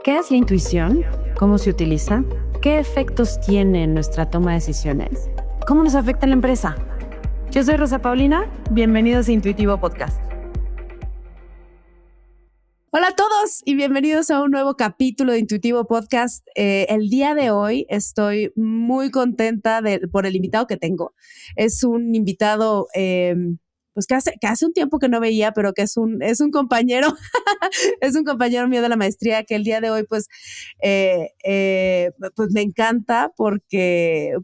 ¿Qué es la intuición? ¿Cómo se utiliza? ¿Qué efectos tiene en nuestra toma de decisiones? ¿Cómo nos afecta en la empresa? Yo soy Rosa Paulina, bienvenidos a Intuitivo Podcast. Hola a todos y bienvenidos a un nuevo capítulo de Intuitivo Podcast. El día de hoy estoy muy contenta por el invitado que tengo. Es un invitado pues que hace un tiempo que no veía, pero que es un compañero, es un compañero mío de la maestría que el día de hoy pues me encanta porque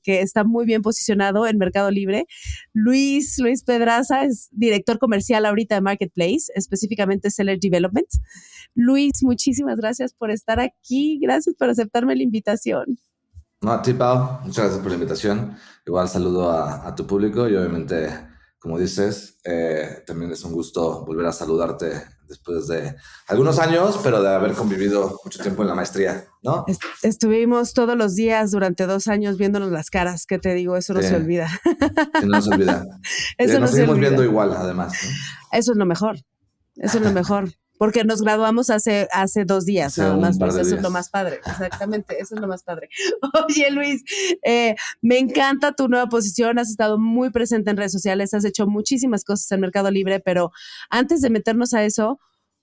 está muy bien posicionado en Mercado Libre. Luis Pedraza es director comercial ahorita de Marketplace, específicamente Seller Development. Luis, muchísimas gracias por estar aquí. Gracias por aceptarme la invitación. No, a ti, Pau, muchas gracias por la invitación. Igual saludo a tu público y obviamente, como dices, también es un gusto volver a saludarte después de algunos años, pero de haber convivido mucho tiempo en la maestría, ¿no? Estuvimos todos los días durante 2 años viéndonos las caras, ¿qué te digo? Eso no se olvida. Sí, no se olvida. Eso nos seguimos viendo igual, además, ¿no? Eso es lo mejor. Eso es lo mejor. Porque nos graduamos hace 2 días, nada más, Luis. Eso es lo más padre. Exactamente, eso es lo más padre. Oye, Luis, me encanta tu nueva posición. Has estado muy presente en redes sociales, has hecho muchísimas cosas en Mercado Libre, pero antes de meternos a eso,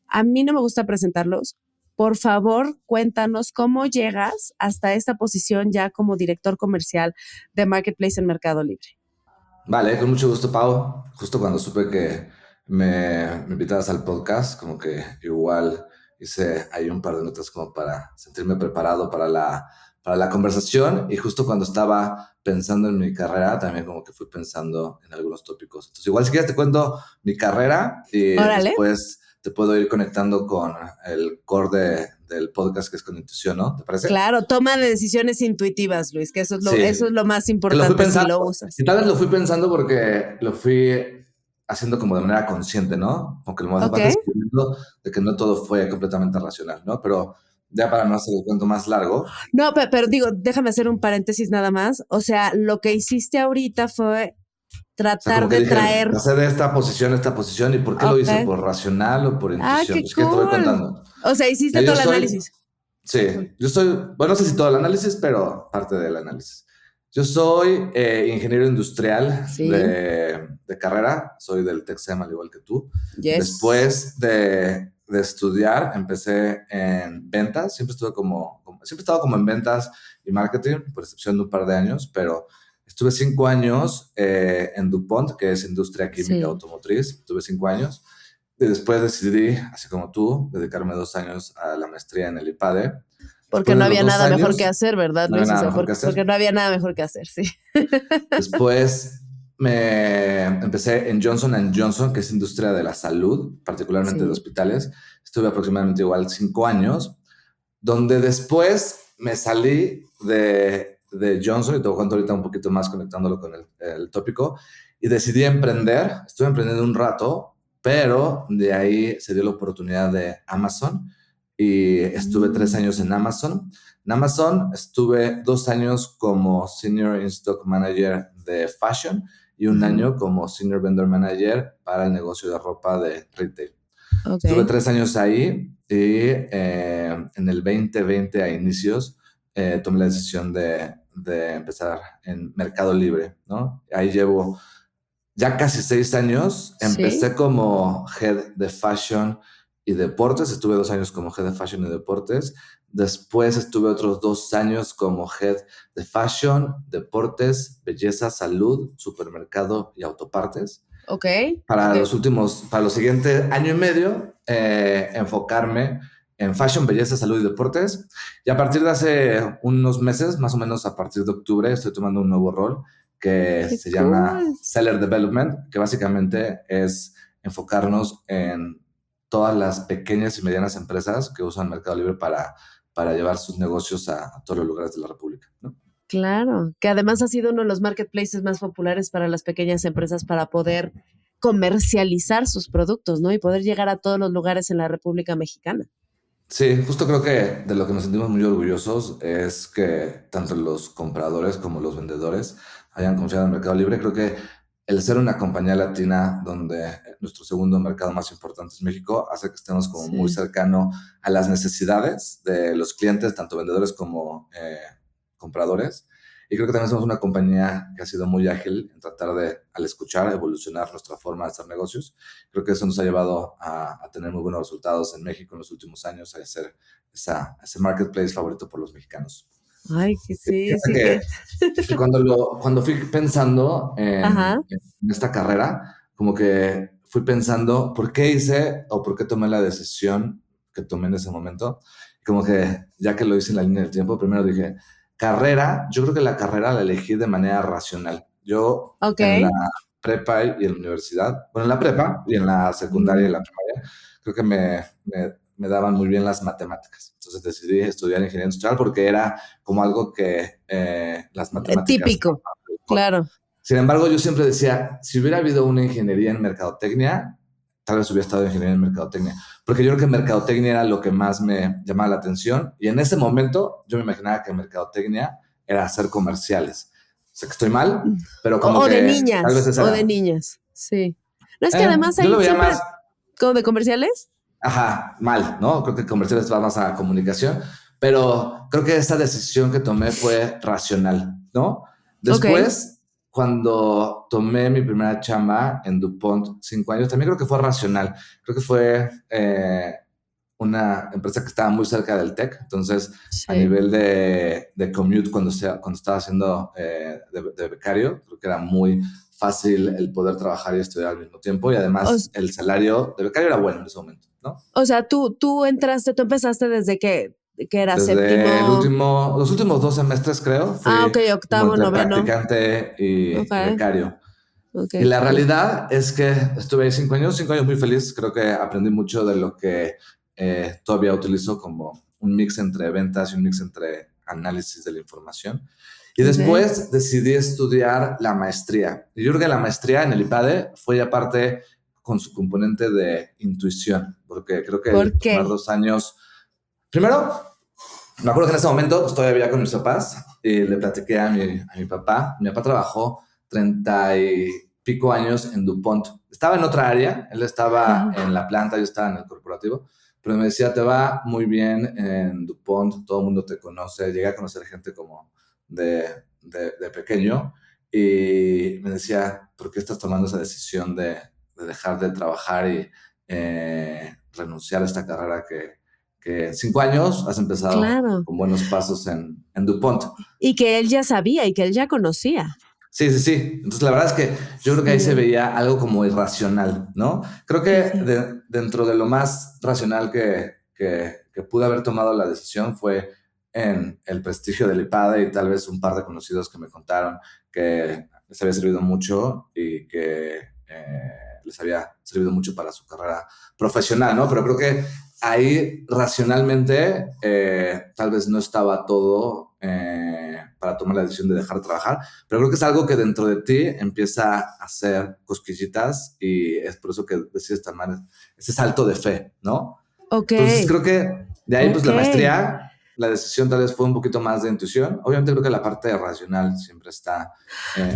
a mí no me gusta presentarlos. Por favor, cuéntanos cómo llegas hasta esta posición ya como director comercial de Marketplace en Mercado Libre. Vale, con mucho gusto, Pau. Justo cuando supe que me invitabas al podcast, como que igual hice ahí un par de notas como para sentirme preparado para la conversación, y justo cuando estaba pensando en mi carrera, también como que fui pensando en algunos tópicos. Entonces, igual si quieres te cuento mi carrera y Órale. Después te puedo ir conectando con el core del podcast, que es con intuición, ¿no? ¿Te parece? Claro, toma de decisiones intuitivas, Luis, que eso es lo más importante si lo usas. Y tal vez lo fui pensando porque lo fui haciendo como de manera consciente, ¿no? Como que lo vas descubriendo de que no todo fue completamente racional, ¿no? Pero ya para no hacer el cuento más largo. No, pero digo, déjame hacer un paréntesis nada más. O sea, lo que hiciste ahorita fue tratar de traer... Hacer de esta posición, ¿y por qué lo hice? ¿Por racional o por intuición? Qué Pues que te voy contando. O sea, hiciste todo el análisis. Sí, bueno, no sé si todo el análisis, pero parte del análisis. Yo soy ingeniero industrial de carrera, soy del TECSEM al igual que tú. Yes. Después de estudiar, empecé en ventas, siempre he estado como en ventas y marketing, por excepción de un par de años, pero estuve 5 años en DuPont, que es industria química automotriz, estuve 5 años. Y después decidí, así como tú, dedicarme 2 años a la maestría en el IPADE. Porque no había nada mejor que hacer, ¿verdad, Luis? Porque no había nada mejor que hacer, sí. Después me empecé en Johnson & Johnson, que es industria de la salud, particularmente de hospitales. Estuve aproximadamente igual 5 años, donde después me salí de Johnson, y te voy a contar ahorita un poquito más conectándolo con el tópico, y decidí emprender. Estuve emprendiendo un rato, pero de ahí se dio la oportunidad de Amazon y estuve 3 años en Amazon. En Amazon estuve 2 años como Senior In-Stock Manager de Fashion y 1 año como Senior Vendor Manager para el negocio de ropa de retail. Estuve 3 años ahí y en el 2020 a inicios tomé la decisión de empezar en Mercado Libre, ¿no? Ahí llevo ya casi 6 años. Empecé como Head de Fashion y Deportes. Estuve 2 años como Head de Fashion y Deportes. Después estuve otros 2 años como Head de Fashion, Deportes, Belleza, Salud, Supermercado y Autopartes. Para los siguientes año y medio, enfocarme en Fashion, Belleza, Salud y Deportes. Y a partir de hace unos meses, más o menos a partir de octubre, estoy tomando un nuevo rol que se llama Seller Development, que básicamente es enfocarnos en todas las pequeñas y medianas empresas que usan Mercado Libre para llevar sus negocios a todos los lugares de la República, ¿no? Claro, que además ha sido uno de los marketplaces más populares para las pequeñas empresas para poder comercializar sus productos, ¿no? Y poder llegar a todos los lugares en la República Mexicana. Sí, justo creo que de lo que nos sentimos muy orgullosos es que tanto los compradores como los vendedores hayan confiado en Mercado Libre. Creo que el ser una compañía latina donde nuestro segundo mercado más importante es México hace que estemos como muy cercano a las necesidades de los clientes, tanto vendedores como compradores. Y creo que también somos una compañía que ha sido muy ágil en tratar de, al escuchar, evolucionar nuestra forma de hacer negocios. Creo que eso nos ha llevado a tener muy buenos resultados en México en los últimos años, a ser ese marketplace favorito por los mexicanos. Ay, que sí. Que cuando fui pensando en esta carrera, como que fui pensando por qué hice o por qué tomé la decisión que tomé en ese momento. Como que ya que lo hice en la línea del tiempo, primero dije, carrera, yo creo que la carrera la elegí de manera racional. Yo en la prepa y en la universidad, bueno, en la prepa y en la secundaria y la primaria, creo que me daban muy bien las matemáticas. Entonces decidí estudiar ingeniería industrial porque era como algo que las matemáticas... Típico, claro. Sin embargo, yo siempre decía, si hubiera habido una ingeniería en mercadotecnia, tal vez hubiera estado en ingeniería en mercadotecnia. Porque yo creo que mercadotecnia era lo que más me llamaba la atención. Y en ese momento yo me imaginaba que mercadotecnia era hacer comerciales. O sea, que estoy mal, pero como que... De niñas, tal vez esa o de niñas, sí. No, es que además hay siempre... Más... ¿Como de comerciales? Ajá, mal, ¿no? Creo que comerciales va más a comunicación, pero creo que esta decisión que tomé fue racional, ¿no? Después, cuando tomé mi primera chamba en DuPont, 5 años, también creo que fue racional. Creo que fue una empresa que estaba muy cerca del tech, entonces a nivel de commute, cuando estaba haciendo de becario, creo que era muy fácil el poder trabajar y estudiar al mismo tiempo, y además el salario de becario era bueno en ese momento, ¿no? O sea, tú empezaste desde que era desde séptimo. Los últimos 2 semestres, creo. Fui octavo, noveno. Practicante y becario. Y la realidad es que estuve ahí 5 años muy feliz. Creo que aprendí mucho de lo que todavía utilizo como un mix entre ventas y un mix entre análisis de la información. Y después decidí estudiar la maestría. Y yo creo que la maestría en el IPADE fue ya parte con su componente de intuición, porque creo que los primeros 2 años... Primero, me acuerdo que en ese momento pues, todavía vivía con mis papás y le platiqué a mi papá. Mi papá trabajó 30 y pico años en DuPont. Estaba en otra área, él estaba en la planta, yo estaba en el corporativo, pero me decía, te va muy bien en DuPont, todo el mundo te conoce. Llegué a conocer gente como de pequeño y me decía, ¿por qué estás tomando esa decisión de dejar de trabajar y renunciar a esta carrera que en 5 años has empezado con buenos pasos en DuPont? Y que él ya sabía y que él ya conocía. Sí. Entonces, la verdad es que yo creo que ahí se veía algo como irracional, ¿no? Creo que dentro de lo más racional que pude haber tomado la decisión fue en el prestigio del IPADE y tal vez un par de conocidos que me contaron que les había servido mucho y que les había servido mucho para su carrera profesional, ¿no? Pero creo que ahí racionalmente tal vez no estaba todo para tomar la decisión de dejar de trabajar, pero creo que es algo que dentro de ti empieza a hacer cosquillitas y es por eso que decides tomar ese salto de fe, ¿no? Entonces creo que de ahí pues la maestría, la decisión tal vez fue un poquito más de intuición. Obviamente creo que la parte racional siempre está...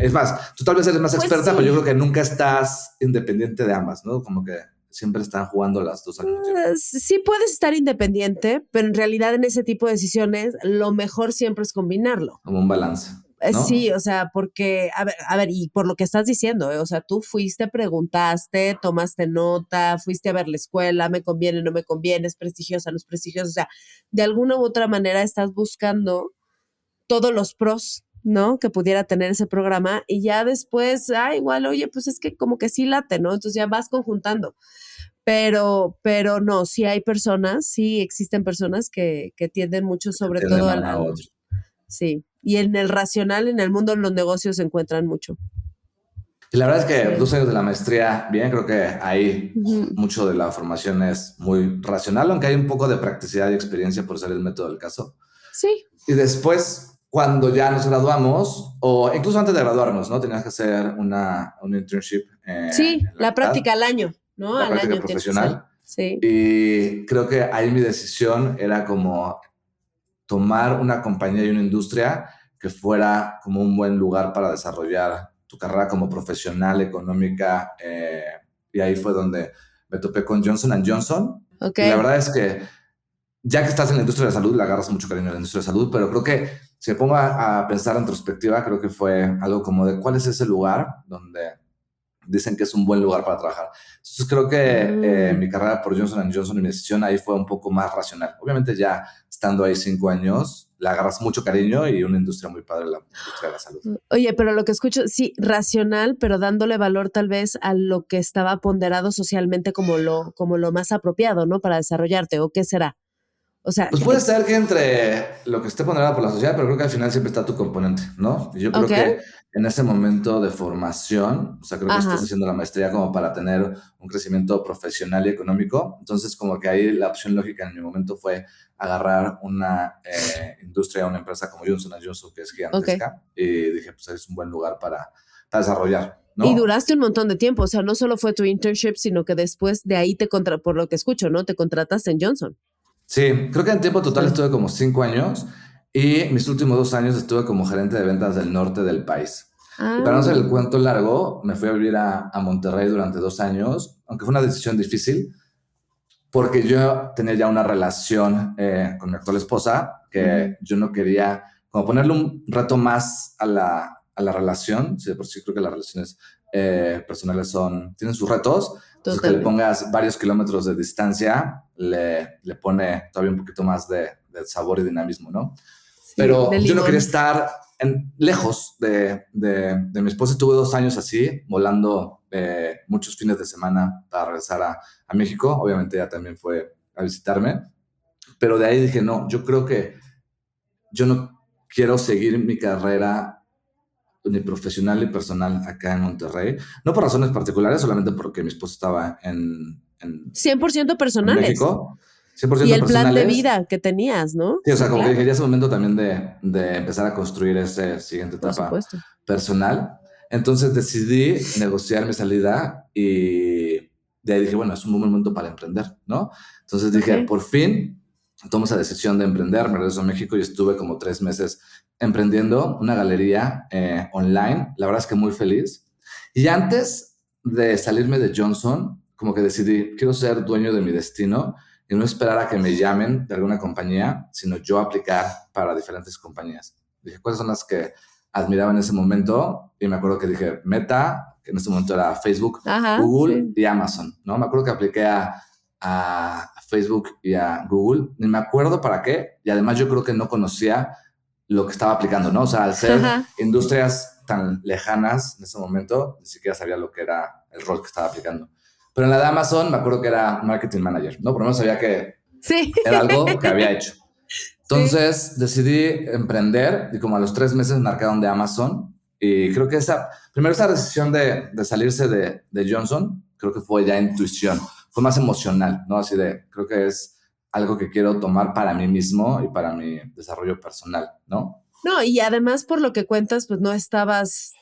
es más, tú tal vez eres más experta, pero yo creo que nunca estás independiente de ambas, ¿no? Como que siempre están jugando las dos al mismo tiempo. Sí puedes estar independiente, pero en realidad en ese tipo de decisiones lo mejor siempre es combinarlo. Como un balance, ¿no? Sí, o sea, porque, a ver, y por lo que estás diciendo, o sea, tú fuiste, preguntaste, tomaste nota, fuiste a ver la escuela, me conviene, no me conviene, es prestigiosa, no es prestigiosa, o sea, de alguna u otra manera estás buscando todos los pros, ¿no? Que pudiera tener ese programa y ya después, igual, oye, pues es que como que sí late, ¿no? Entonces ya vas conjuntando. Pero no, sí hay personas, sí existen personas que tienden mucho sobre todo al sí. Y en el racional, en el mundo de los negocios se encuentran mucho. Y la verdad es que 2 años de la maestría, bien, creo que ahí mucho de la formación es muy racional, aunque hay un poco de practicidad y experiencia por ser el método del caso. Sí. Y después, cuando ya nos graduamos, o incluso antes de graduarnos, ¿no? Tenías que hacer un internship. Sí, la práctica al año, ¿no? La práctica profesional. Sí. Y creo que ahí mi decisión era como tomar una compañía y una industria que fuera como un buen lugar para desarrollar tu carrera como profesional, económica, y ahí fue donde me topé con Johnson & Johnson. Okay. Y la verdad es que ya que estás en la industria de la salud, le agarras mucho cariño a la industria de la salud, pero creo que si me pongo a pensar en retrospectiva, creo que fue algo como de cuál es ese lugar donde dicen que es un buen lugar para trabajar. Entonces creo que mi carrera por Johnson & Johnson y mi decisión ahí fue un poco más racional. Obviamente ya estando ahí 5 años, le agarras mucho cariño y una industria muy padre, la industria de la salud. Oye, pero lo que escucho, sí, racional, pero dándole valor tal vez a lo que estaba ponderado socialmente como lo más apropiado, ¿no? Para desarrollarte, ¿o qué será? O sea, pues puede ser que entre lo que esté ponderado por la sociedad, pero creo que al final siempre está tu componente, ¿no? Y yo creo que en ese momento de formación, o sea, creo que estás haciendo la maestría como para tener un crecimiento profesional y económico. Entonces, como que ahí la opción lógica en mi momento fue agarrar una industria, una empresa como Johnson & Johnson, que es gigantesca, y dije, pues es un buen lugar para desarrollar, ¿no? Y duraste un montón de tiempo, o sea, no solo fue tu internship, sino que después de ahí por lo que escucho, ¿no? Te contrataste en Johnson. Sí, creo que en tiempo total estuve como 5 años y mis últimos 2 años estuve como gerente de ventas del norte del país. Y para no hacer el cuento largo, me fui a vivir a Monterrey durante 2 años, aunque fue una decisión difícil, porque yo tenía ya una relación con mi actual esposa que yo no quería como ponerle un reto más a la relación. Sí, de por sí creo que las relaciones personales tienen sus retos. Entonces, que le pongas varios kilómetros de distancia le pone todavía un poquito más de sabor y dinamismo, ¿no? Sí, pero yo no quería estar lejos de mi esposa. Estuve 2 años así, volando muchos fines de semana para regresar a México. Obviamente ella también fue a visitarme. Pero de ahí dije, no, yo creo que yo no quiero seguir mi carrera ni profesional ni personal acá en Monterrey. No por razones particulares, solamente porque mi esposa estaba en 100% personales. En México. 100% y el personales. Plan de vida que tenías, ¿no? Sí, o sea, como que dije, ya es el momento también de empezar a construir esa siguiente etapa personal. Entonces decidí negociar mi salida y de ahí dije, bueno, es un buen momento para emprender, ¿no? Entonces dije, por fin tomo esa decisión de emprender, me regreso a México y estuve como 3 meses emprendiendo una galería online. La verdad es que muy feliz. Y antes de salirme de Johnson, como que decidí, quiero ser dueño de mi destino y no esperar a que me llamen de alguna compañía, sino yo aplicar para diferentes compañías. Dije, ¿cuáles son las que admiraba en ese momento? Y me acuerdo que dije, Meta, que en ese momento era Facebook, Google y Amazon, ¿no? Me acuerdo que apliqué a Facebook y a Google, ni me acuerdo para qué, y además yo creo que no conocía lo que estaba aplicando, ¿no? O sea, al ser industrias tan lejanas en ese momento, ni siquiera sabía lo que era el rol que estaba aplicando. Pero en la de Amazon me acuerdo que era marketing manager, ¿no? Por lo menos sabía que era algo que había hecho. Entonces decidí emprender y como a los 3 meses marcaron de Amazon y creo que esa decisión de salirse de Johnson, creo que fue ya intuición, fue más emocional, ¿no? Así de, creo que es algo que quiero tomar para mí mismo y para mi desarrollo personal, ¿no? No, y además por lo que cuentas, pues no estabas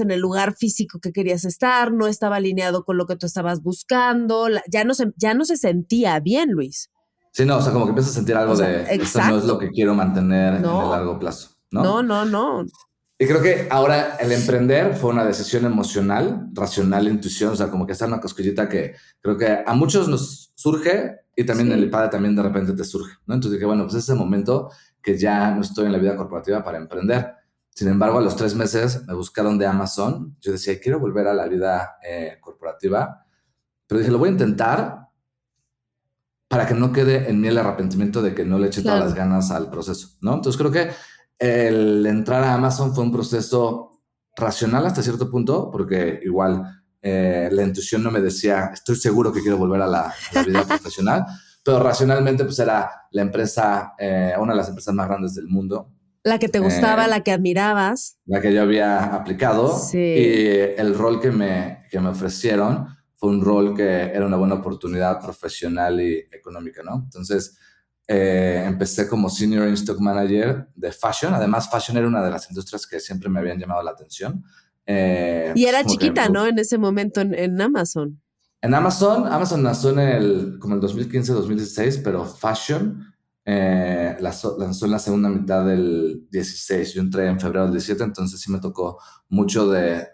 en el lugar físico que querías estar, no estaba alineado con lo que tú estabas buscando, ya no se sentía bien, Luis. Sí, no, o sea, como que empiezas a sentir algo esto no es lo que quiero mantener en el largo plazo, ¿no? No. Y creo que ahora el emprender fue una decisión emocional, racional, intuición, o sea, como que está una cosquillita que creo que a muchos nos surge y también el padre también de repente te surge, ¿no? Entonces dije, bueno, pues es ese momento que ya no estoy en la vida corporativa para emprender. Sin embargo, a los 3 meses me buscaron de Amazon. Yo decía, quiero volver a la vida corporativa, pero dije, lo voy a intentar para que no quede en mí el arrepentimiento de que no le eché todas las ganas al proceso, ¿no? Entonces creo que el entrar a Amazon fue un proceso racional hasta cierto punto, porque igual la intuición no me decía, estoy seguro que quiero volver a la vida profesional, pero racionalmente pues era la empresa, una de las empresas más grandes del mundo. La que te gustaba, la que admirabas. La que yo había aplicado. Sí. Y el rol que me ofrecieron fue un rol que era una buena oportunidad profesional y económica, ¿no? Entonces, empecé como Senior In-Stock Manager de Fashion. Además, Fashion era una de las industrias que siempre me habían llamado la atención. Y era chiquita, ¿no? En ese momento en Amazon. En Amazon nació como el 2015-2016, pero Fashion lanzó en la segunda mitad del 16. Yo entré en febrero del 17, entonces sí me tocó mucho de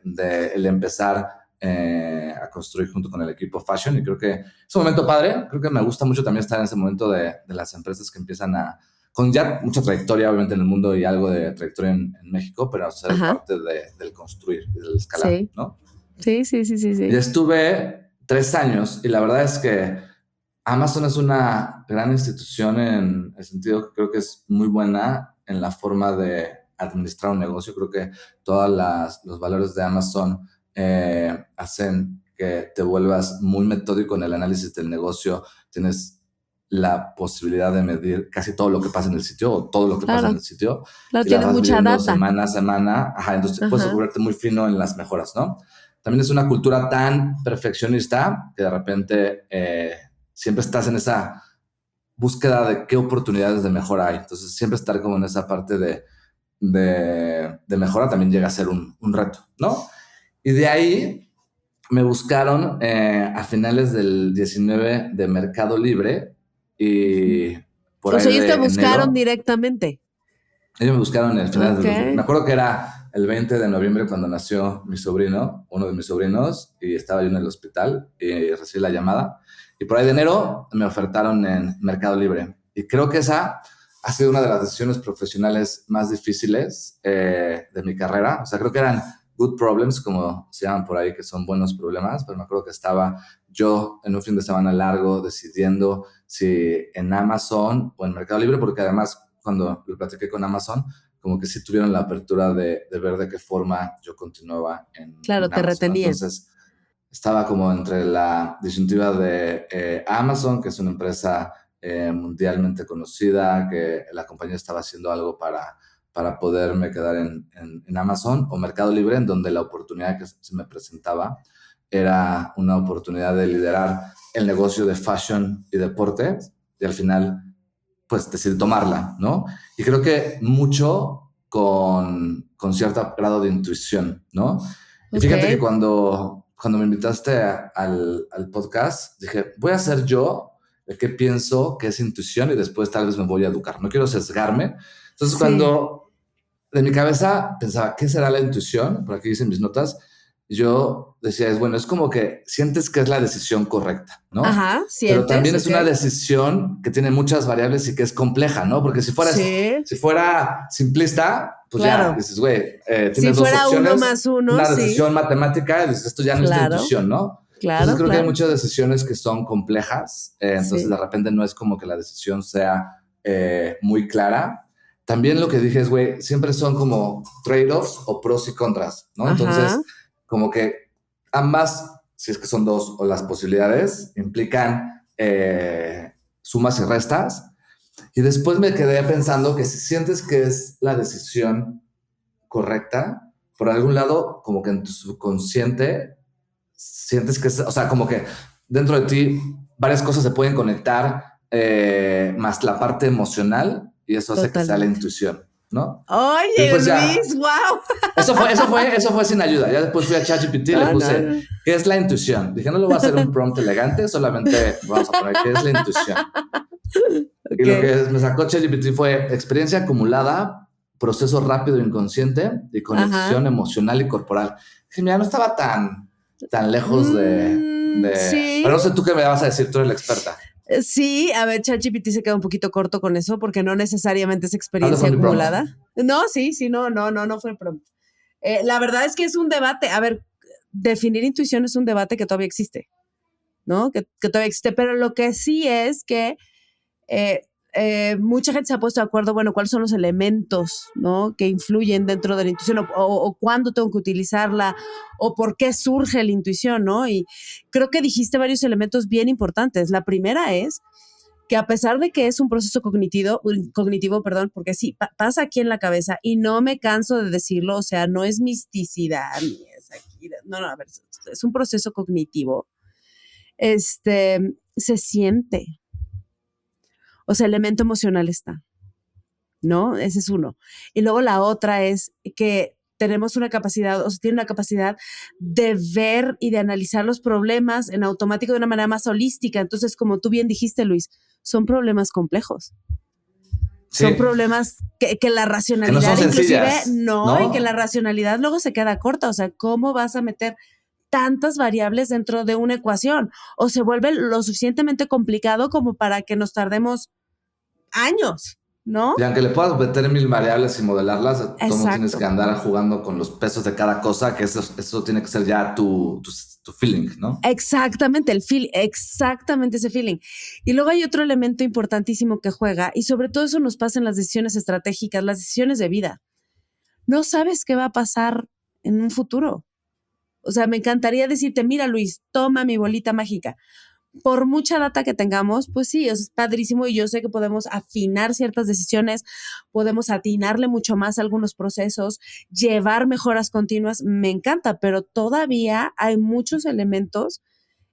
el empezar a construir junto con el equipo Fashion, y creo que es un momento padre. Creo que me gusta mucho también estar en ese momento de las empresas que empiezan con ya mucha trayectoria, obviamente, en el mundo y algo de trayectoria en México, pero ser parte del construir y del escalar, sí. ¿no? Sí. Y estuve 3 años, y la verdad es que Amazon es una gran institución en el sentido que creo que es muy buena en la forma de administrar un negocio. Creo que todos los valores de Amazon hacen que te vuelvas muy metódico en el análisis del negocio. Tienes la posibilidad de medir casi todo lo que pasa en el sitio, o todo lo que pasa en el sitio. Claro, y la tienes vas mucha midiendo data. semana a semana. Entonces puedes volverte muy fino en las mejoras, ¿no? También es una cultura tan perfeccionista que de repente siempre estás en esa búsqueda de qué oportunidades de mejora hay. Entonces siempre estar como en esa parte de mejora también llega a ser un reto, ¿no? Y de ahí me buscaron a finales del 19 de Mercado Libre, y por ahí ellos te buscaron enero, directamente. Ellos me buscaron en el final del... Me acuerdo que era el 20 de noviembre cuando nació mi sobrino, uno de mis sobrinos, y estaba yo en el hospital y recibí la llamada. Y por ahí de enero me ofertaron en Mercado Libre. Y creo que esa ha sido una de las decisiones profesionales más difíciles de mi carrera. O sea, creo que eran good problems, como se llaman por ahí, que son buenos problemas, pero me acuerdo que estaba yo en un fin de semana largo decidiendo si en Amazon o en Mercado Libre, porque además cuando lo platiqué con Amazon, como que sí tuvieron la apertura de ver de qué forma yo continuaba en Claro, Amazon. te retenían. Entonces estaba como entre la disyuntiva de Amazon, que es una empresa mundialmente conocida, que la compañía estaba haciendo algo para poderme quedar en Amazon, o Mercado Libre, en donde la oportunidad que se me presentaba era una oportunidad de liderar el negocio de fashion y deporte, y al final pues decidí tomarla, ¿no? Y creo que mucho con cierto grado de intuición, ¿no? Y fíjate que cuando me invitaste al podcast, dije, voy a ser yo el que pienso que es intuición, y después tal vez me voy a educar. No quiero sesgarme. Entonces, cuando de mi cabeza pensaba, ¿qué será la intuición? Por aquí dicen mis notas. Yo decía, es como que sientes que es la decisión correcta, ¿no? Pero también es una decisión que tiene muchas variables y que es compleja, ¿no? Porque si fuera simplista, pues ya dices, tienes dos opciones, 1 más 1, una decisión matemática, y dices, esto ya no es la intuición, ¿no? Entonces creo que hay muchas decisiones que son complejas, entonces de repente no es como que la decisión sea muy clara. También lo que dije es, siempre son como trade-offs o pros y contras, ¿no? Entonces, como que ambas, si es que son dos, o las posibilidades, implican sumas y restas. Y después me quedé pensando que si sientes que es la decisión correcta, por algún lado, como que en tu subconsciente sientes que es, o sea, como que dentro de ti varias cosas se pueden conectar, más la parte emocional, y eso hace que sea la intuición, ¿no? Oye, pues Luis, wow. Eso fue sin ayuda. Ya después fui a ChatGPT y le puse, ¿qué es la intuición? Dije, no le voy a hacer un prompt elegante, solamente vamos a poner, ¿qué es la intuición? Y lo que me sacó ChatGPT fue experiencia acumulada, proceso rápido e inconsciente, y conexión emocional y corporal. Dije, mira, no estaba tan lejos de... Sí. Pero no sé tú qué me vas a decir, tú eres la experta. Sí, a ver, ChatGPT se queda un poquito corto con eso, porque no necesariamente es experiencia acumulada. No, no fue prompt. La verdad es que es un debate. A ver, definir intuición es un debate que todavía existe, ¿no? Que todavía existe, pero lo que sí es que mucha gente se ha puesto de acuerdo, bueno, cuáles son los elementos, ¿no?, que influyen dentro de la intuición, o cuándo tengo que utilizarla, o por qué surge la intuición, ¿no? Y creo que dijiste varios elementos bien importantes. La primera es que, a pesar de que es un proceso cognitivo, porque sí, pasa aquí en la cabeza, y no me canso de decirlo, o sea, no es misticidad, ni es aquí, no, a ver, es un proceso cognitivo. Se siente. O sea, el elemento emocional está, ¿no? Ese es uno. Y luego la otra es que tenemos una capacidad, o sea, tiene una capacidad de ver y de analizar los problemas en automático de una manera más holística. Entonces, como tú bien dijiste, Luis, son problemas complejos. Son problemas que la racionalidad que no son inclusive ¿no? Y que la racionalidad luego se queda corta. O sea, ¿cómo vas a meter tantas variables dentro de una ecuación? O se vuelve lo suficientemente complicado como para que nos tardemos años, ¿no? Y aunque le puedas meter 1000 variables y modelarlas, tú tienes que andar jugando con los pesos de cada cosa, que eso tiene que ser ya tu feeling, ¿no? Exactamente, exactamente ese feeling. Y luego hay otro elemento importantísimo que juega, y sobre todo eso nos pasa en las decisiones estratégicas, las decisiones de vida. No sabes qué va a pasar en un futuro. O sea, me encantaría decirte, mira, Luis, toma mi bolita mágica. Por mucha data que tengamos, pues sí, es padrísimo y yo sé que podemos afinar ciertas decisiones, podemos atinarle mucho más a algunos procesos, llevar mejoras continuas, me encanta, pero todavía hay muchos elementos,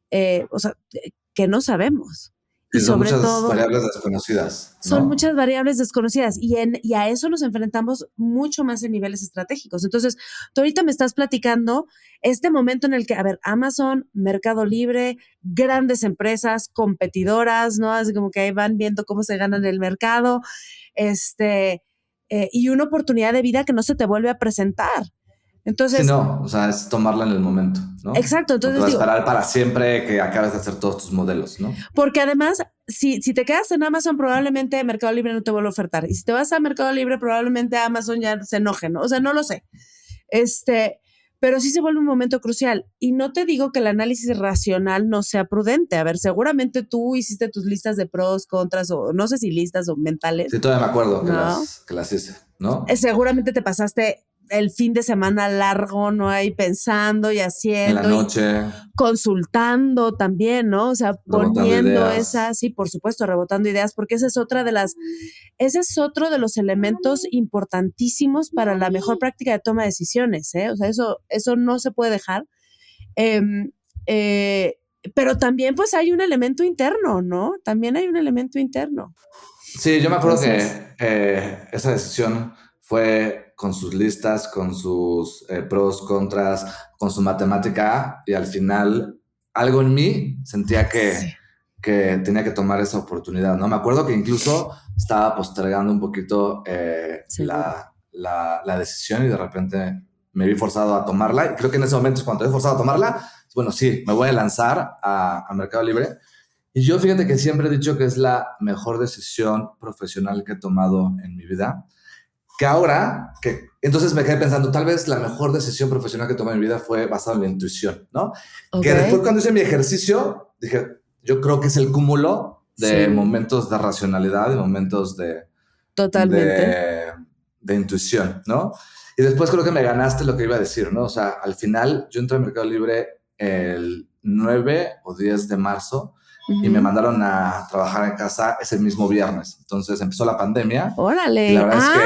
que no sabemos. Y son sobre muchas variables desconocidas, ¿no? Son muchas variables desconocidas y a eso nos enfrentamos mucho más en niveles estratégicos. Entonces, tú ahorita me estás platicando este momento en el que, a ver, Amazon, Mercado Libre, grandes empresas, competidoras, ¿no? Así como que ahí van viendo cómo se ganan el mercado, y una oportunidad de vida que no se te vuelve a presentar. Entonces, sí, no, o sea, es tomarla en el momento, ¿no? Exacto, entonces vas a esperar para siempre que acabes de hacer todos tus modelos, ¿no? Porque además, si te quedas en Amazon, probablemente Mercado Libre no te vuelva a ofertar. Y si te vas a Mercado Libre, probablemente Amazon ya se enoje, ¿no? O sea, no lo sé. Pero sí se vuelve un momento crucial. Y no te digo que el análisis racional no sea prudente. A ver, seguramente tú hiciste tus listas de pros, contras, o no sé si listas o mentales. Sí, todavía me acuerdo que las hice, ¿no? Seguramente te pasaste el fin de semana largo, ¿no? Ahí pensando y haciendo. En la noche. Consultando también, ¿no? O sea, poniendo esas, sí, por supuesto, rebotando ideas, porque ese es otro de los elementos importantísimos para la mejor práctica de toma de decisiones, ¿eh? O sea, eso no se puede dejar. Pero también, pues, hay un elemento interno, ¿no? También hay un elemento interno. Sí, yo me acuerdo que esa decisión fue con sus listas, con sus pros, contras, con su matemática, y al final algo en mí sentía que tenía que tomar esa oportunidad, ¿no? Me acuerdo que incluso estaba postergando un poquito la decisión y de repente me vi forzado a tomarla, y creo que en ese momento es cuando me vi forzado a tomarla, bueno, sí, me voy a lanzar a Mercado Libre. Y yo fíjate que siempre he dicho que es la mejor decisión profesional que he tomado en mi vida. Que ahora, entonces me quedé pensando, tal vez la mejor decisión profesional que tomé en mi vida fue basada en la intuición, ¿no? Okay. Que después cuando hice mi ejercicio, dije, yo creo que es el cúmulo de momentos de racionalidad, de momentos de intuición, ¿no? Y después creo que me ganaste lo que iba a decir, ¿no? O sea, al final yo entré al Mercado Libre el 9 o 10 de marzo, y me mandaron a trabajar en casa ese mismo viernes. Entonces empezó la pandemia. ¡Órale! Y la verdad es que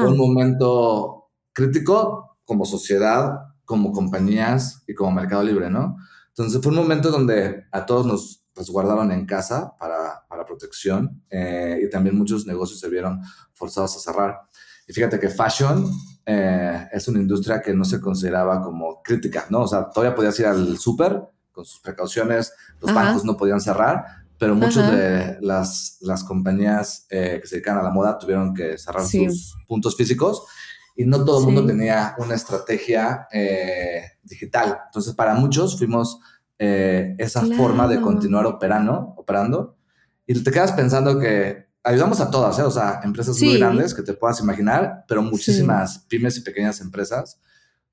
fue un momento crítico como sociedad, como compañías y como Mercado Libre, ¿no? Entonces fue un momento donde a todos nos resguardaron en casa para protección, y también muchos negocios se vieron forzados a cerrar. Y fíjate que fashion es una industria que no se consideraba como crítica, ¿no? O sea, todavía podías ir al súper con sus precauciones, los bancos no podían cerrar, pero muchos de las compañías que se dedican a la moda tuvieron que cerrar sus puntos físicos, y no todo el mundo tenía una estrategia digital. Entonces, para muchos fuimos esa forma de continuar operando, y te quedas pensando que ayudamos a todas, ¿eh? O sea, empresas muy grandes que te puedas imaginar, pero muchísimas pymes y pequeñas empresas.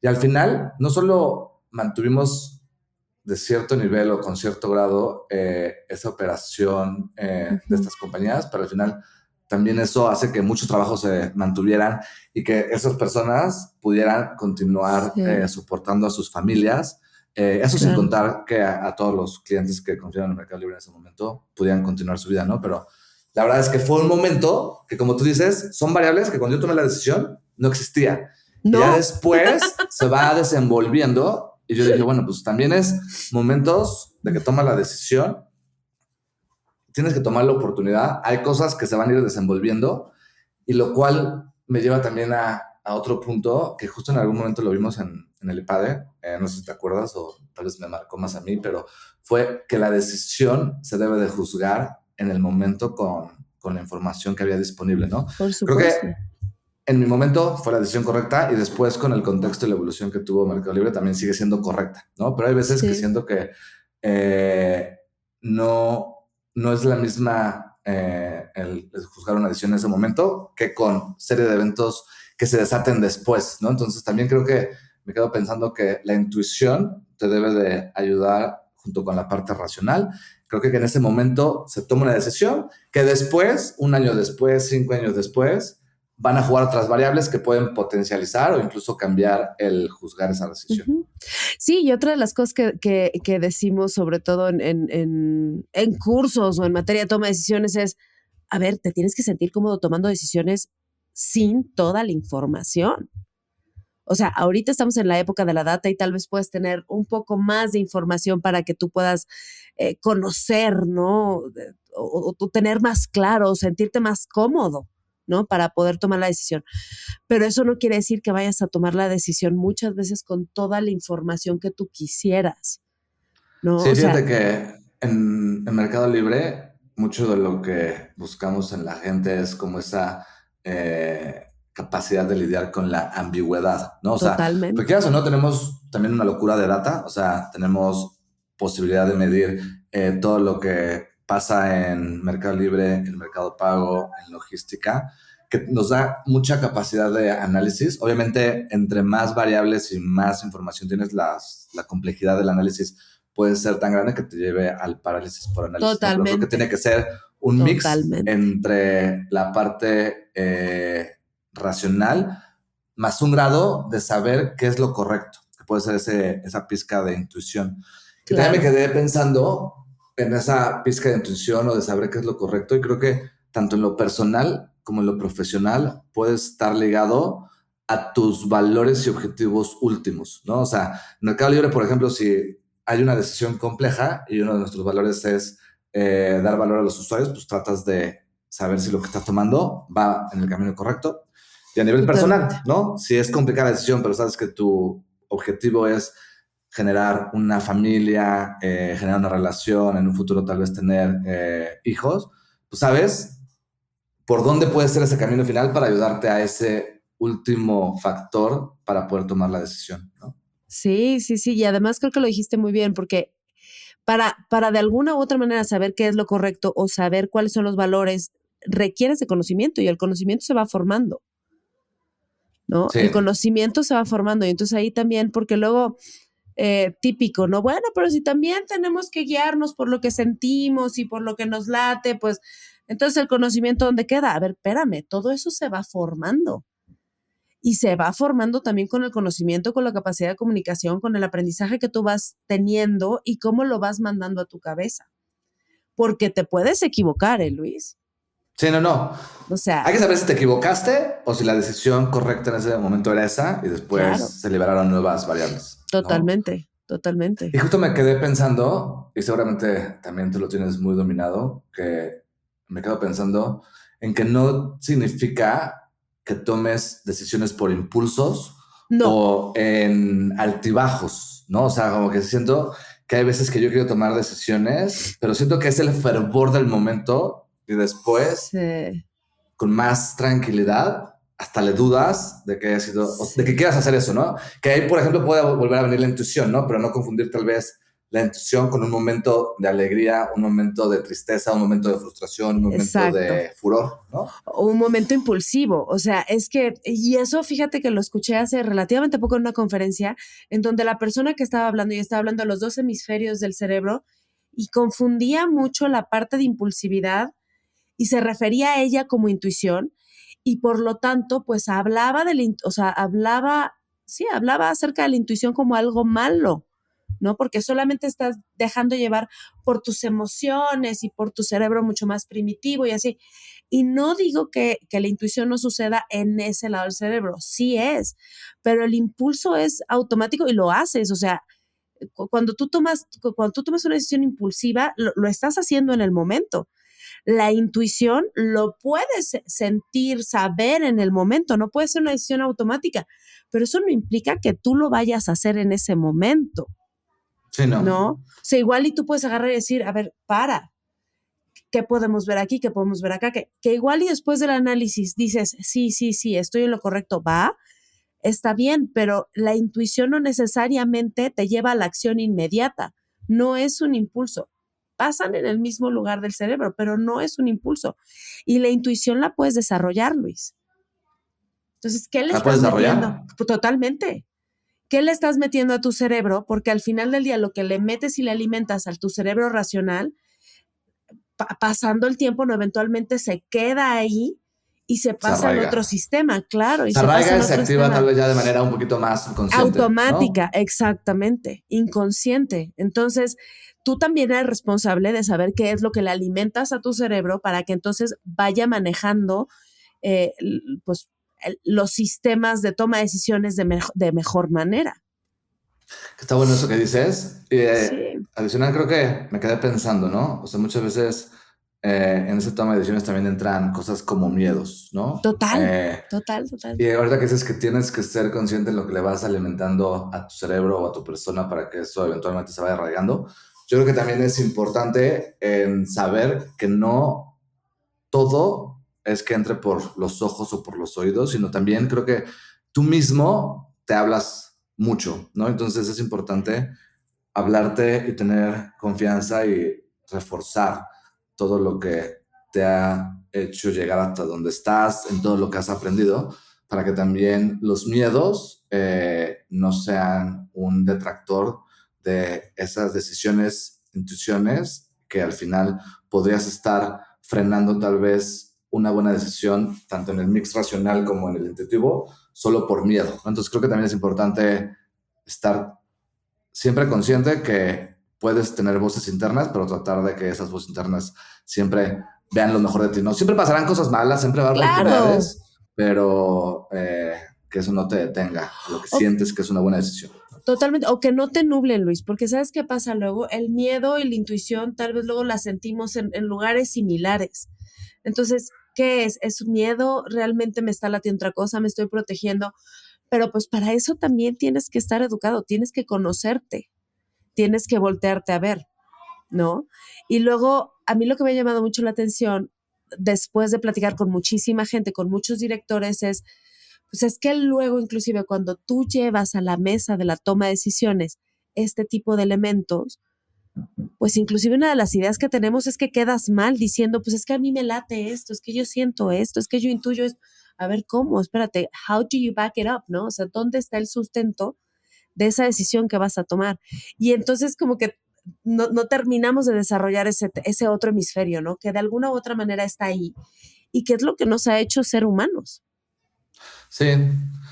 Y al final, no solo mantuvimos de cierto nivel o con cierto grado esa operación de estas compañías, pero al final también eso hace que muchos trabajos se mantuvieran y que esas personas pudieran continuar soportando a sus familias. Eso sin contar que a todos los clientes que confiaban en el Mercado Libre en ese momento pudieran continuar su vida, ¿no? Pero la verdad es que fue un momento que, como tú dices, son variables que cuando yo tomé la decisión no existía. No. Y ya después se va desenvolviendo. Y yo dije, bueno, pues también es momentos de que tomas la decisión, tienes que tomar la oportunidad, hay cosas que se van a ir desenvolviendo, y lo cual me lleva también a otro punto que justo en algún momento lo vimos en el IPADE, no sé si te acuerdas o tal vez me marcó más a mí, pero fue que la decisión se debe de juzgar en el momento con con la información que había disponible, ¿no? Por supuesto. Creo que en mi momento fue la decisión correcta y después con el contexto y la evolución que tuvo Mercado Libre también sigue siendo correcta, ¿no? Pero hay veces que siento que no es la misma el juzgar una decisión en ese momento que con serie de eventos que se desaten después, ¿no? Entonces también creo que me quedo pensando que la intuición te debe de ayudar junto con la parte racional. Creo que en ese momento se toma una decisión que después, 1 año después, 5 años después, van a jugar otras variables que pueden potencializar o incluso cambiar el juzgar esa decisión. Uh-huh. Sí, y otra de las cosas que decimos, sobre todo en cursos o en materia de toma de decisiones, es, a ver, te tienes que sentir cómodo tomando decisiones sin toda la información. O sea, ahorita estamos en la época de la data y tal vez puedes tener un poco más de información para que tú puedas conocer, ¿no? O tener más claro, sentirte más cómodo, ¿no? Para poder tomar la decisión. Pero eso no quiere decir que vayas a tomar la decisión muchas veces con toda la información que tú quisieras, ¿no? Sí, fíjate que en Mercado Libre, mucho de lo que buscamos en la gente es como esa capacidad de lidiar con la ambigüedad, ¿no? O totalmente. sea, porque quieras o no, tenemos también una locura de data, o sea, tenemos posibilidad de medir todo lo que pasa en Mercado Libre, en Mercado Pago, en logística, que nos da mucha capacidad de análisis. Obviamente, entre más variables y más información tienes, la complejidad del análisis puede ser tan grande que te lleve al parálisis por análisis. Totalmente. ¿No? Pero creo que tiene que ser un mix entre la parte racional más un grado de saber qué es lo correcto, que puede ser esa pizca de intuición. Que también me quedé pensando en esa pizca de intuición o de saber qué es lo correcto, y creo que tanto en lo personal como en lo profesional puede estar ligado a tus valores y objetivos últimos, ¿no? O sea, en Mercado Libre, por ejemplo, si hay una decisión compleja y uno de nuestros valores es dar valor a los usuarios, pues tratas de saber si lo que estás tomando va en el camino correcto. Y a nivel personal, ¿no? Si es complicada la decisión, pero sabes que tu objetivo es generar una familia, generar una relación, en un futuro tal vez tener hijos, pues sabes por dónde puede ser ese camino final para ayudarte a ese último factor para poder tomar la decisión, ¿no? Sí, sí, sí. Y además creo que lo dijiste muy bien, porque para de alguna u otra manera saber qué es lo correcto o saber cuáles son los valores, requieres de conocimiento, y el conocimiento se va formando, ¿no? Sí. El conocimiento se va formando, y entonces ahí también, porque luego típico, ¿no? Bueno, pero si también tenemos que guiarnos por lo que sentimos y por lo que nos late, pues entonces el conocimiento, ¿dónde queda? A ver, espérame, todo eso se va formando. Y se va formando también con el conocimiento, con la capacidad de comunicación, con el aprendizaje que tú vas teniendo y cómo lo vas mandando a tu cabeza. Porque te puedes equivocar, Luis. Sí, no. O sea, hay que saber si te equivocaste o si la decisión correcta en ese momento era esa y después se liberaron nuevas variables. Totalmente, ¿no? Totalmente. Y justo me quedé pensando, y seguramente también tú lo tienes muy dominado, que me quedo pensando en que no significa que tomes decisiones por impulsos o en altibajos, ¿no? O sea, como que siento que hay veces que yo quiero tomar decisiones, pero siento que es el fervor del momento y después, con más tranquilidad, hasta le dudas de que haya sido, de que quieras hacer eso, ¿no? Que ahí, por ejemplo, puede volver a venir la intuición, ¿no? Pero no confundir tal vez la intuición con un momento de alegría, un momento de tristeza, un momento de frustración, un momento de furor, ¿no? O un momento impulsivo. O sea, es que, y eso fíjate que lo escuché hace relativamente poco en una conferencia en donde la persona que estaba hablando, y estaba hablando de los 2 hemisferios del cerebro, y confundía mucho la parte de impulsividad y se refería a ella como intuición, y por lo tanto, pues hablaba acerca de la intuición como algo malo, ¿no? Porque solamente estás dejando llevar por tus emociones y por tu cerebro mucho más primitivo y así. Y no digo que la intuición no suceda en ese lado del cerebro, sí es, pero el impulso es automático y lo haces. O sea, cuando tú tomas una decisión impulsiva, lo estás haciendo en el momento. La intuición lo puedes sentir, saber en el momento, no puede ser una decisión automática, pero eso no implica que tú lo vayas a hacer en ese momento. Sí, no. ¿No? O sea, igual y tú puedes agarrar y decir, a ver, ¿qué podemos ver aquí? ¿Qué podemos ver acá? Que igual y después del análisis dices, sí, estoy en lo correcto, va, está bien, pero la intuición no necesariamente te lleva a la acción inmediata, no es un impulso. Pasan en el mismo lugar del cerebro, pero no es un impulso. Y la intuición la puedes desarrollar, Luis. Entonces, ¿qué le estás metiendo? Totalmente. ¿Qué le estás metiendo a tu cerebro? Porque al final del día lo que le metes y le alimentas a tu cerebro racional, pasando el tiempo, no, eventualmente se queda ahí y se pasa en otro sistema, claro. Se arraiga y se activa tal vez ya de manera un poquito más consciente. Automática, ¿no? Exactamente, inconsciente. Entonces, tú también eres responsable de saber qué es lo que le alimentas a tu cerebro para que entonces vaya manejando pues, los sistemas de toma de decisiones de mejor manera. Está bueno eso que dices. Sí. Adicional, creo que me quedé pensando, ¿no? O sea, muchas veces en esa toma de decisiones también entran cosas como miedos, ¿no? Total. Y ahorita que dices que tienes que ser consciente de lo que le vas alimentando a tu cerebro o a tu persona para que eso eventualmente se vaya arraigando, yo creo que también es importante en saber que no todo es que entre por los ojos o por los oídos, sino también creo que tú mismo te hablas mucho, ¿no? Entonces es importante hablarte y tener confianza y reforzar todo lo que te ha hecho llegar hasta donde estás, en todo lo que has aprendido, para que también los miedos no sean un detractor de esas decisiones, intuiciones, que al final podrías estar frenando tal vez una buena decisión, tanto en el mix racional como en el intuitivo, solo por miedo. Entonces creo que también es importante estar siempre consciente que puedes tener voces internas, pero tratar de que esas voces internas siempre vean lo mejor de ti, ¿no? Siempre pasarán cosas malas, siempre va a haber oportunidades, pero que eso no te detenga a lo que sientes que es una buena decisión. Totalmente, o que no te nublen, Luis, porque ¿sabes qué pasa luego? El miedo y la intuición tal vez luego la sentimos en lugares similares. Entonces, ¿qué es? ¿Es miedo? ¿Realmente me está latiendo otra cosa? ¿Me estoy protegiendo? Pero pues para eso también tienes que estar educado, tienes que conocerte, tienes que voltearte a ver, ¿no? Y luego, a mí lo que me ha llamado mucho la atención, después de platicar con muchísima gente, con muchos directores, pues es que luego, inclusive, cuando tú llevas a la mesa de la toma de decisiones este tipo de elementos, pues inclusive una de las ideas que tenemos es que quedas mal diciendo, pues es que a mí me late esto, es que yo siento esto, es que yo intuyo esto. A ver, ¿cómo? Espérate, how do you back it up, ¿no? O sea, ¿dónde está el sustento de esa decisión que vas a tomar? Y entonces como que no terminamos de desarrollar ese otro hemisferio, ¿no? Que de alguna u otra manera está ahí y que es lo que nos ha hecho ser humanos. Sí,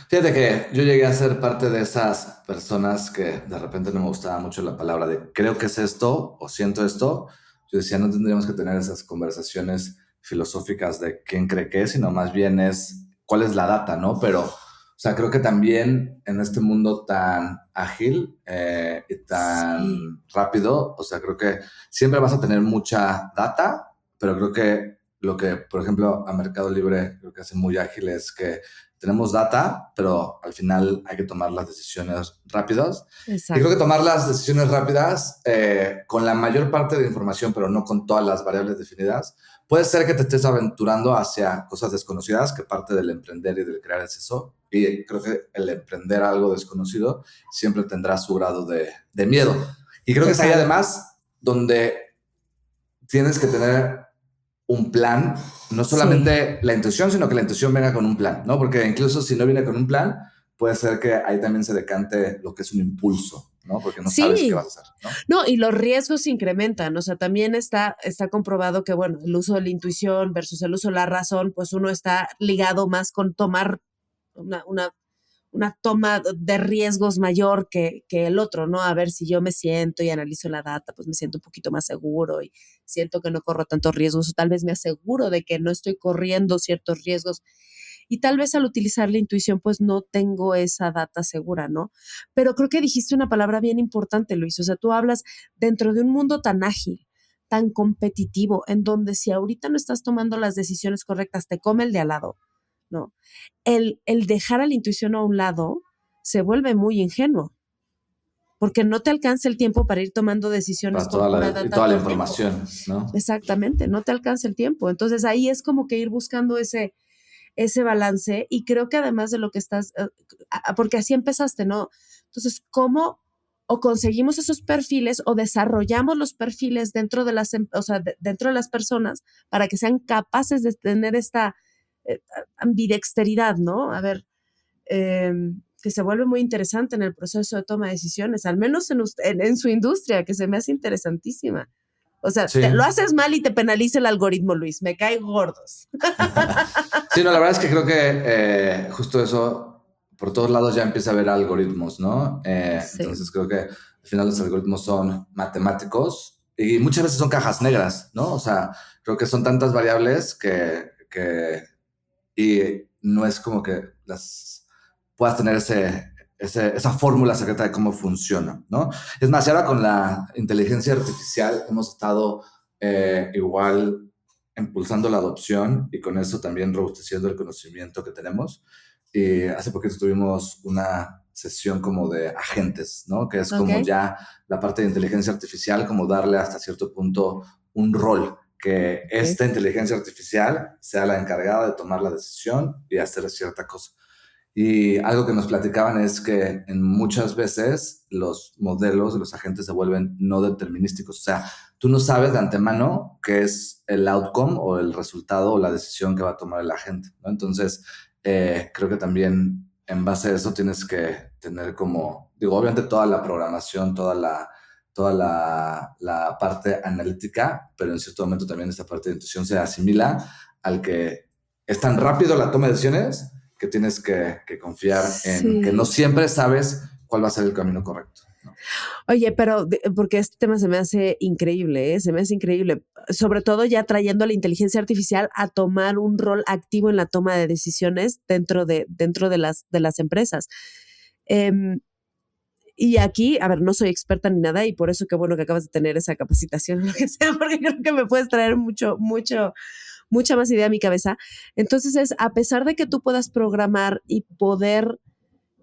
fíjate que yo llegué a ser parte de esas personas que de repente no me gustaba mucho la palabra de creo que es esto o siento esto. Yo decía, no tendríamos que tener esas conversaciones filosóficas de quién cree qué, sino más bien es cuál es la data, ¿no? Pero, o sea, creo que también en este mundo tan ágil y tan rápido, o sea, creo que siempre vas a tener mucha data, pero creo que lo que, por ejemplo, a Mercado Libre creo que hace muy ágil es que tenemos data, pero al final hay que tomar las decisiones rápidas. Exacto. Y creo que tomar las decisiones rápidas con la mayor parte de información, pero no con todas las variables definidas, puede ser que te estés aventurando hacia cosas desconocidas, que parte del emprender y del crear es eso. Y creo que el emprender algo desconocido siempre tendrá su grado de miedo. Y creo que es ahí además donde tienes que tener un plan, no solamente la intuición, sino que la intuición venga con un plan, ¿no? Porque incluso si no viene con un plan, puede ser que ahí también se decante lo que es un impulso, ¿no? Porque no sabes qué vas a hacer, ¿no? No, y los riesgos se incrementan, o sea, también está comprobado que, bueno, el uso de la intuición versus el uso de la razón, pues uno está ligado más con tomar una toma de riesgos mayor que el otro, ¿no? A ver, si yo me siento y analizo la data, pues me siento un poquito más seguro y siento que no corro tantos riesgos, o tal vez me aseguro de que no estoy corriendo ciertos riesgos. Y tal vez al utilizar la intuición, pues no tengo esa data segura, ¿no? Pero creo que dijiste una palabra bien importante, Luis. O sea, tú hablas dentro de un mundo tan ágil, tan competitivo, en donde si ahorita no estás tomando las decisiones correctas, te come el de al lado, ¿no? El dejar a la intuición a un lado se vuelve muy ingenuo. porque no te alcanza el tiempo para ir tomando decisiones para toda la información, ¿no? Exactamente, no te alcanza el tiempo. Entonces ahí es como que ir buscando ese balance, y creo que además de lo que estás, porque así empezaste, ¿no? Entonces, ¿cómo o conseguimos esos perfiles o desarrollamos los perfiles dentro de dentro de las personas para que sean capaces de tener esta ambidexteridad, ¿no? A ver, que se vuelve muy interesante en el proceso de toma de decisiones, al menos en su industria, que se me hace interesantísima. O sea, sí. lo haces mal y te penaliza el algoritmo, Luis. Me cae gordos. Sí, no, la verdad es que creo que justo eso, por todos lados ya empieza a haber algoritmos, ¿no? Sí. Entonces creo que al final los algoritmos son matemáticos y muchas veces son cajas negras, ¿no? O sea, creo que son tantas variables y no es como que las puedas tener esa fórmula secreta de cómo funciona, ¿no? Es más, y ahora con la inteligencia artificial hemos estado igual impulsando la adopción y con eso también robusteciendo el conocimiento que tenemos. Y hace poquito tuvimos una sesión como de agentes, ¿no? Que es como ya la parte de inteligencia artificial, como darle hasta cierto punto un rol, que esta inteligencia artificial sea la encargada de tomar la decisión y hacer cierta cosa. Y algo que nos platicaban es que en muchas veces los modelos de los agentes se vuelven no determinísticos. O sea, tú no sabes de antemano qué es el outcome o el resultado o la decisión que va a tomar el agente, ¿no? Entonces, creo que también en base a eso tienes que tener como, digo, obviamente toda la programación, toda la parte analítica, pero en cierto momento también esta parte de intuición se asimila al que es tan rápido la toma de decisiones que tienes que confiar en que no siempre sabes cuál va a ser el camino correcto, ¿no? Oye, pero porque este tema se me hace increíble, se me hace increíble, sobre todo ya trayendo a la inteligencia artificial a tomar un rol activo en la toma de decisiones dentro de las empresas. Y aquí, a ver, no soy experta ni nada, y por eso qué bueno que acabas de tener esa capacitación o lo que sea, porque creo que me puedes traer mucha más idea a mi cabeza. Entonces es, a pesar de que tú puedas programar y poder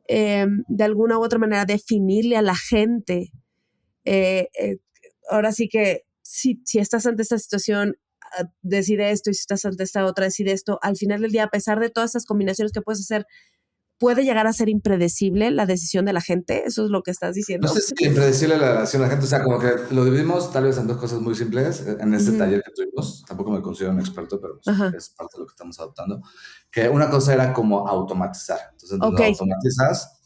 de alguna u otra manera definirle a la gente, ahora sí que si estás ante esta situación, decide esto, y si estás ante esta otra, decide esto. Al final del día, a pesar de todas esas combinaciones que puedes hacer, ¿puede llegar a ser impredecible la decisión de la gente? ¿Eso es lo que estás diciendo? No sé si impredecible la decisión de la gente, o sea, como que lo dividimos tal vez en dos cosas muy simples. En este taller que tuvimos, tampoco me considero un experto, pero es parte de lo que estamos adoptando, que una cosa era como automatizar. Entonces, lo automatizas,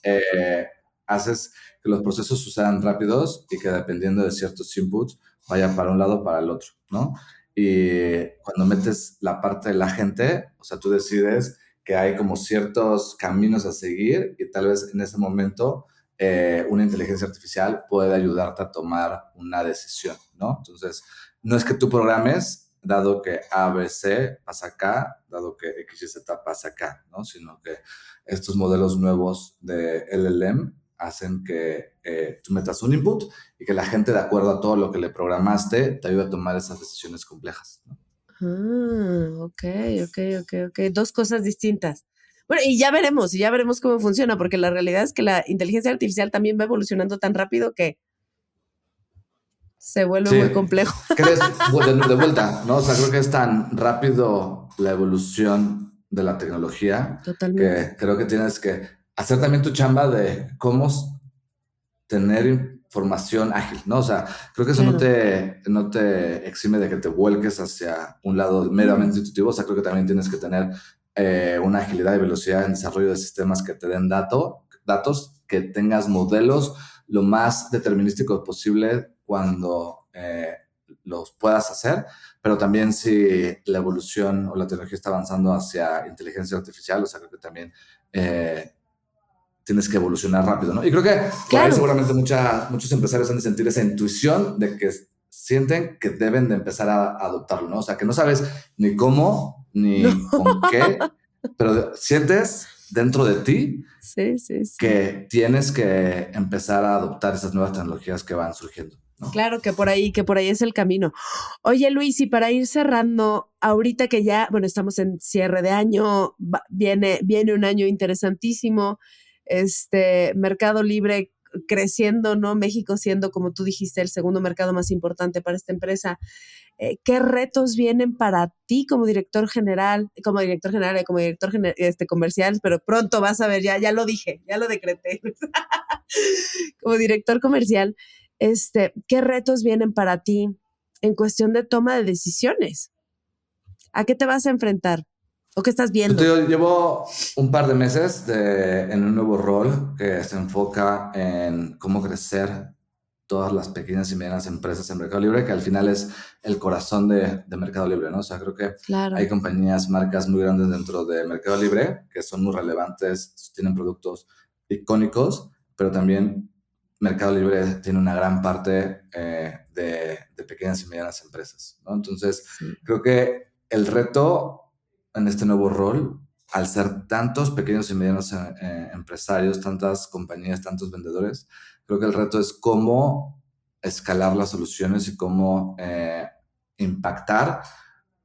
haces que los procesos sucedan rápidos y que dependiendo de ciertos inputs vaya para un lado o para el otro, ¿no? Y cuando metes la parte de la gente, o sea, tú decides que hay como ciertos caminos a seguir y tal vez en ese momento una inteligencia artificial puede ayudarte a tomar una decisión, ¿no? Entonces, no es que tú programes, dado que A, B, C pasa acá, dado que X, Y, Z pasa acá, ¿no? Sino que estos modelos nuevos de LLM hacen que tú metas un input y que la gente, de acuerdo a todo lo que le programaste, te ayude a tomar esas decisiones complejas, ¿no? Ok. Dos cosas distintas. Bueno, y ya veremos cómo funciona, porque la realidad es que la inteligencia artificial también va evolucionando tan rápido que se vuelve muy complejo. De vuelta, ¿no? O sea, creo que es tan rápido la evolución de la tecnología. Totalmente. Que creo que tienes que hacer también tu chamba de cómo tener información ágil, ¿no? O sea, creo que eso no te exime de que te vuelques hacia un lado meramente intuitivo. O sea, creo que también tienes que tener una agilidad y velocidad en desarrollo de sistemas que te den datos, que tengas modelos lo más determinísticos posible cuando los puedas hacer, pero también si la evolución o la tecnología está avanzando hacia inteligencia artificial, o sea, creo que también tienes que evolucionar rápido, ¿no? Y creo que por ahí seguramente muchos empresarios han de sentir esa intuición de que sienten que deben de empezar a adoptarlo, ¿no? O sea, que no sabes ni cómo, ni con qué, pero sientes dentro de ti que tienes que empezar a adoptar esas nuevas tecnologías que van surgiendo, ¿no? Claro, que por ahí es el camino. Oye, Luis, y para ir cerrando, ahorita que ya, bueno, estamos en cierre de año, viene un año interesantísimo. Mercado Libre, creciendo, ¿no? México siendo, como tú dijiste, el segundo mercado más importante para esta empresa. ¿Qué retos vienen para ti como director general, como director comercial? Pero pronto vas a ver, ya lo dije, ya lo decreté. Como director comercial, ¿qué retos vienen para ti en cuestión de toma de decisiones? ¿A qué te vas a enfrentar? ¿O qué estás viendo? Yo llevo un par de meses en un nuevo rol que se enfoca en cómo crecer todas las pequeñas y medianas empresas en Mercado Libre, que al final es el corazón de Mercado Libre, ¿no? O sea, creo que hay compañías, marcas muy grandes dentro de Mercado Libre que son muy relevantes, tienen productos icónicos, pero también Mercado Libre tiene una gran parte de pequeñas y medianas empresas, ¿no? Entonces, creo que el reto en este nuevo rol, al ser tantos pequeños y medianos empresarios, tantas compañías, tantos vendedores, creo que el reto es cómo escalar las soluciones y cómo impactar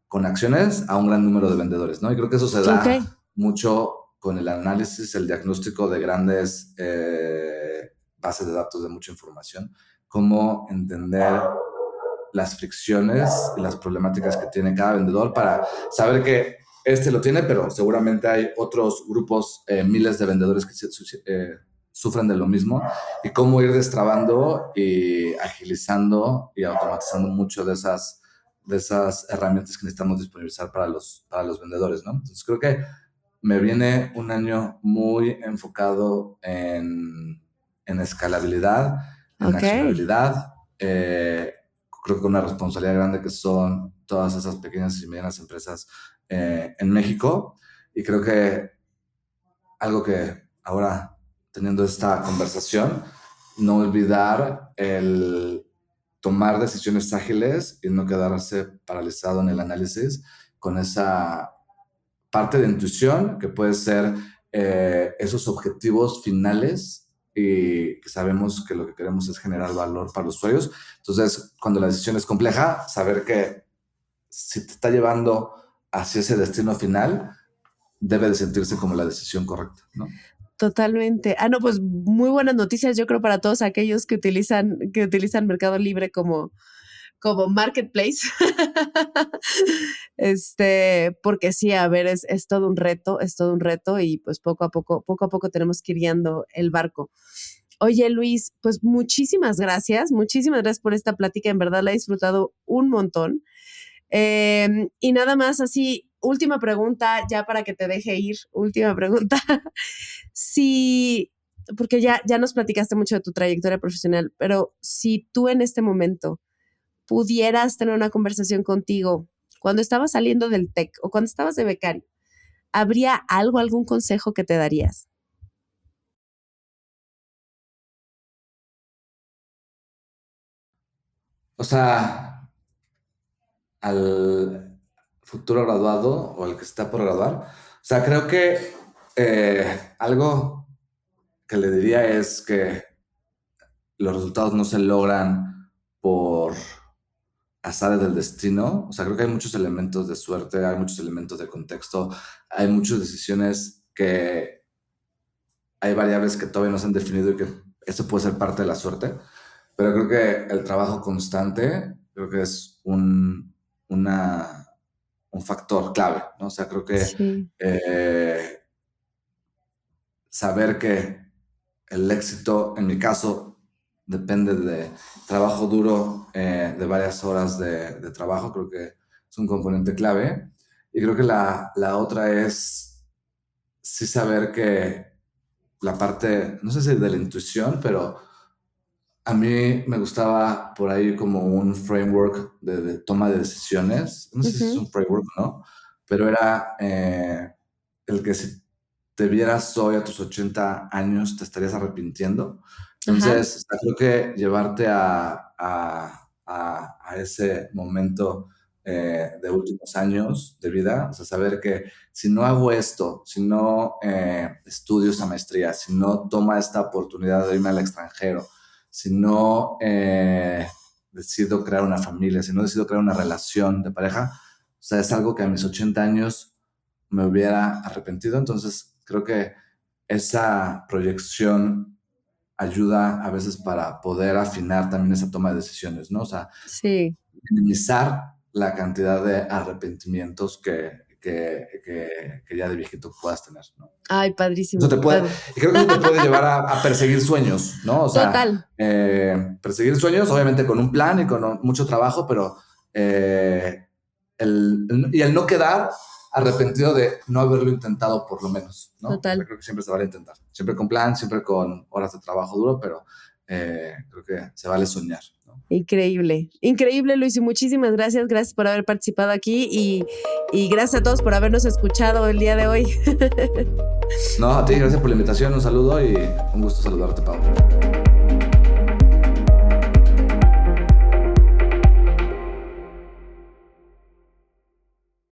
con acciones a un gran número de vendedores, ¿no? Y creo que eso se da mucho con el análisis, el diagnóstico de grandes bases de datos de mucha información, cómo entender las fricciones y las problemáticas que tiene cada vendedor para saber que lo tiene, pero seguramente hay otros grupos, miles de vendedores que sufren de lo mismo, y cómo ir destrabando y agilizando y automatizando mucho de esas herramientas que necesitamos disponibilizar para los vendedores, ¿no? Entonces creo que me viene un año muy enfocado en escalabilidad, en accionabilidad, creo que una responsabilidad grande que son todas esas pequeñas y medianas empresas en México, y creo que algo que ahora, teniendo esta conversación, no olvidar el tomar decisiones ágiles y no quedarse paralizado en el análisis con esa parte de intuición que puede ser esos objetivos finales y que sabemos que lo que queremos es generar valor para los usuarios. Entonces, cuando la decisión es compleja, saber que si te está llevando hacia ese destino final, debe de sentirse como la decisión correcta, ¿no? Totalmente. No, pues muy buenas noticias, yo creo, para todos aquellos que utilizan Mercado Libre como marketplace. Porque sí, a ver, es todo un reto, y pues poco a poco tenemos que ir guiando el barco. Oye, Luis, pues muchísimas gracias por esta plática, en verdad la he disfrutado un montón. Y nada más así, última pregunta, ya para que te deje ir, última pregunta. Sí, porque ya nos platicaste mucho de tu trayectoria profesional, pero si tú en este momento pudieras tener una conversación contigo cuando estabas saliendo del TEC o cuando estabas de becario, ¿habría algún consejo que te darías? O sea, al futuro graduado o al que está por graduar, o sea, creo que algo que le diría es que los resultados no se logran por azares del destino. O sea, creo que hay muchos elementos de suerte, hay muchos elementos de contexto, hay muchas decisiones que hay variables que todavía no se han definido y que eso puede ser parte de la suerte. Pero creo que el trabajo constante, creo que es un factor clave, ¿no? O sea, creo que saber que el éxito, en mi caso, depende de trabajo duro, de varias horas de trabajo, creo que es un componente clave. Y creo que la otra es sí saber que la parte, no sé si de la intuición, pero a mí me gustaba por ahí como un framework de toma de decisiones. No sé si es un framework o no, pero era el que si te vieras hoy a tus 80 años te estarías arrepintiendo. Entonces, creo que llevarte a ese momento de últimos años de vida, o sea, saber que si no hago esto, si no estudio esa maestría, si no toma esta oportunidad de irme al extranjero, si no decido crear una familia, si no decido crear una relación de pareja, o sea, es algo que a mis 80 años me hubiera arrepentido. Entonces, creo que esa proyección ayuda a veces para poder afinar también esa toma de decisiones, ¿no? O sea, sí, minimizar la cantidad de arrepentimientos que ya de viejito puedas tener, ¿no? Ay, padrísimo. Y creo que eso te puede llevar a perseguir sueños, ¿no? O sea, total. Perseguir sueños, obviamente con un plan y con mucho trabajo, pero el no quedar arrepentido de no haberlo intentado por lo menos, ¿no? Total. Yo creo que siempre se vale intentar. Siempre con plan, siempre con horas de trabajo duro, pero creo que se vale soñar, ¿no? Increíble. Increíble, Luis, y muchísimas gracias. Gracias por haber participado aquí y gracias a todos por habernos escuchado el día de hoy. No, a ti, gracias por la invitación. Un saludo y un gusto saludarte, Pau.